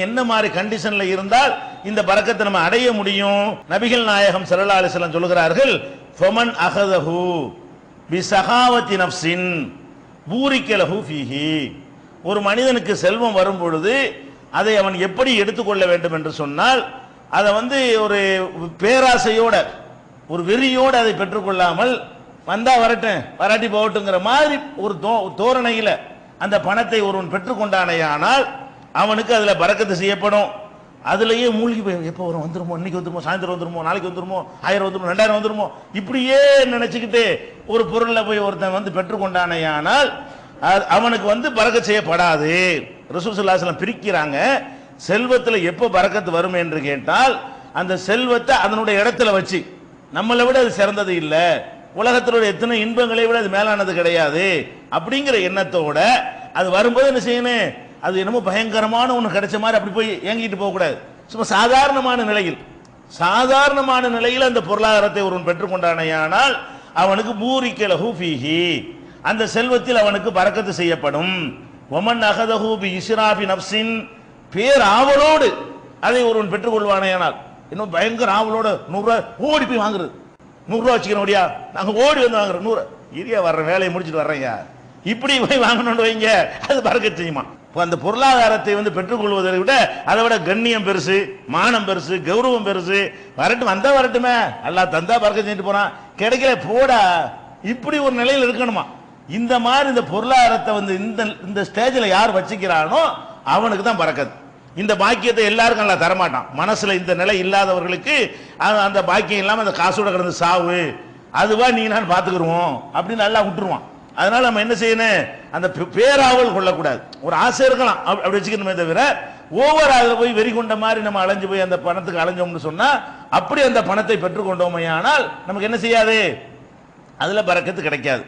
என்ன மாதிரி கண்டிஷன்ல இருந்தால் இந்த பரக்கத்தை நம்ம அடைய முடியும்? நபிகள் நாயகம் ஸல்லல்லாஹு அலைஹி வஸல்லம் சொல்கிறார்கள், ஃபமன் அகதஹு பிஸகாவத்தி நஃப்ஸின் பூரிக்க லஹு ஃபீஹி. ஒரு மனிதனுக்கு செல்வம் வரும் பொழுது அதை அவன் எப்படி எடுத்துக்கொள்ள வேண்டும் என்று சொன்னால், அதை ஒரு பேராசையோட ஒரு வெறியோடு அதை பெற்றுக்கொள்ளாமல், வந்தா வரட்டும் வராட்டி போகட்டுங்கிற மாதிரி ஒரு தோரணையில் அந்த பணத்தை ஒருவன் பெற்றுக்கொண்டானேயானால் அவனுக்கு அதுல பரக்கத்து செய்யப்படும். அதுலயே மூழ்கி போய் எப்போ வரும், வந்துருமோ, இன்னைக்கு வந்துருமோ, சாயந்தரம் வந்துருமோ, நாளைக்கு வந்துருமோ, 1000 வந்துருமோ, 2000 வந்துருமோ, இப்படியே நினைச்சுக்கிட்டு ஒரு பொருளை போய் ஒருத்தன் பெற்றுக்கொண்டானேயானால் அவனுக்கு பரக்கத்து செய்யப்படாது. ரசூல் ஸல்லல்லாஹு அலைஹி வஸல்லம் பிரிக்கிறாங்க. செல்வத்தில் எப்போ பரக்கத்து வரும் என்று கேட்டால், அந்த செல்வத்தை அதனுடைய இடத்துல வச்சு, நம்மளை விட அது சிறந்தது இல்லை, உலகத்தினுடைய எத்தனை இன்பங்களை விட அது மேலானது கிடையாது அப்படிங்கிற எண்ணத்தோட அது வரும்போது என்ன செய்யணும், அது என்னமோ பயங்கரமான ஒன்று கிடைச்ச மாதிரி அப்படி போய் ஏங்கிட்டு போகக்கூடாது. சும்மா சாதாரணமான நிலையில் அந்த பொருளாதாரத்தை ஒருவன் பெற்றுக்கொண்டானேயானால் அவனுக்கு பூரிக்க லஹு ஃபீஹி, அந்த செல்வத்தில் அவனுக்கு பரக்கத்து செய்யப்படும். வமன் அகதஹு பி இஸ்ராஃபி நஃப்ஸின், பேர் ஆவலோடு அதை ஒருவன் பெற்றுக்கொள்வானேயானால், இன்னும் பயங்கர ஆவலோடு 100 ரூபாய் ஓடி போய் வாங்குறது, 100 ரூபா வச்சுக்கணும் ஓடியா, நாங்க ஓடி வந்து வாங்குறோம், 100 இரியா வர்ற வேலையை முடிச்சுட்டு வர்றேங்க, இப்படி போய் வாங்கணும்னு வைங்க, அது பரக்கத்து செய்யுமா? அந்த பொருளாதாரத்தை பெற்றுக்கொள்வதை விட அதை விட கண்ணியம் பெருசு, மானம் பெருசு, கௌரவம் பெருசு. வரட்டும், வந்தா வரட்டுமே, அல்லாஹ் தந்தா பரக்கத்து செஞ்சுட்டு போறான், கிடைக்கல போடா, இப்படி ஒரு நிலையில் இருக்கணுமா? இந்த மாதிரி இந்த பொருளாதாரத்தை இந்த ஸ்டேஜில் யார் வச்சுக்கிறானோ அவனுக்கு தான் பரக்கத்து. இந்த பாக்கியத்தை எல்லாருக்கும் நல்லா தரமாட்டான். மனசுல இந்த நிலை இல்லாதவர்களுக்கு அந்த பாக்கியம் இல்லாம அந்த காசோட கிடந்து சாவு, அதுவா நீ நான் பாத்துக்கிடுவோம் அப்படின்னு நல்லா விட்டுருவான். அதனால நம்ம என்ன செய்யணும், அந்த பேராவல் கொள்ளக்கூடாது. ஒரு ஆசை இருக்கலாம் அப்படி வச்சுக்கணுமே தவிர, ஓவர் அதில் போய் வெறி கொண்ட மாதிரி நம்ம அலைஞ்சு போய் அந்த பணத்துக்கு அலைஞ்சோம்னு சொன்னா, அப்படி அந்த பணத்தை பெற்றுக்கொண்டோமையானால் நமக்கு என்ன செய்யாது, அதுல பரக்கத்து கிடைக்காது.